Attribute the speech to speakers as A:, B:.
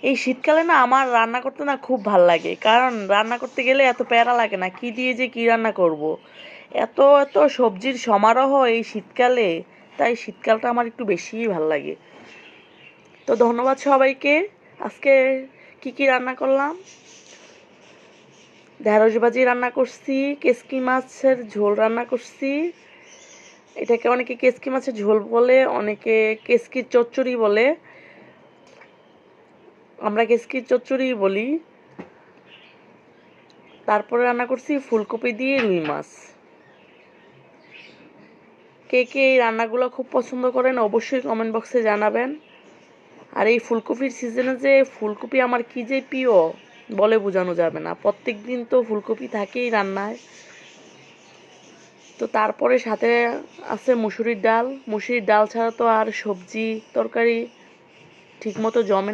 A: এই শীতকালে না আমার রান্না করতে না খুব ভাল লাগে, কারণ রান্না করতে গেলে এত প্যারা লাগে না, কি দিয়ে যে কি রান্না করব। এত এত সবজির সমারোহ এই শীতকালে, তাই শীতকালটা আমার একটু বেশিই ভাল লাগে। তো ধন্যবাদ সবাইকে। আজকে কি কি রান্না করলাম, ঢেঁড়স ভাজি রান্না করছি, কেসকি মাছের ঝোল রান্না করছি। এটাকে অনেকে কেসকি মাছের ঝোল বলে, অনেকে কেসকির চচ্চড়ি বলে, আমরা কেসকির চচ্চড়ি বলি। তারপরে রান্না করছি ফুলকপি দিয়ে রুই মাছ। কে কে এই রান্নাগুলো খুব পছন্দ করেন অবশ্যই কমেন্ট বক্সে জানাবেন। আর এই ফুলকপির সিজনে যে ফুলকপি আমার কি যে প্রিয় বলে বোঝানো যাবে না। প্রত্যেক দিন তো ফুলকপি থাকেই রান্নায়। তো তারপরে সাথে আছে মুসুরির ডাল। মুসুরির ডাল ছাড়া তো আর সবজি তরকারি ঠিকমতো জমে না।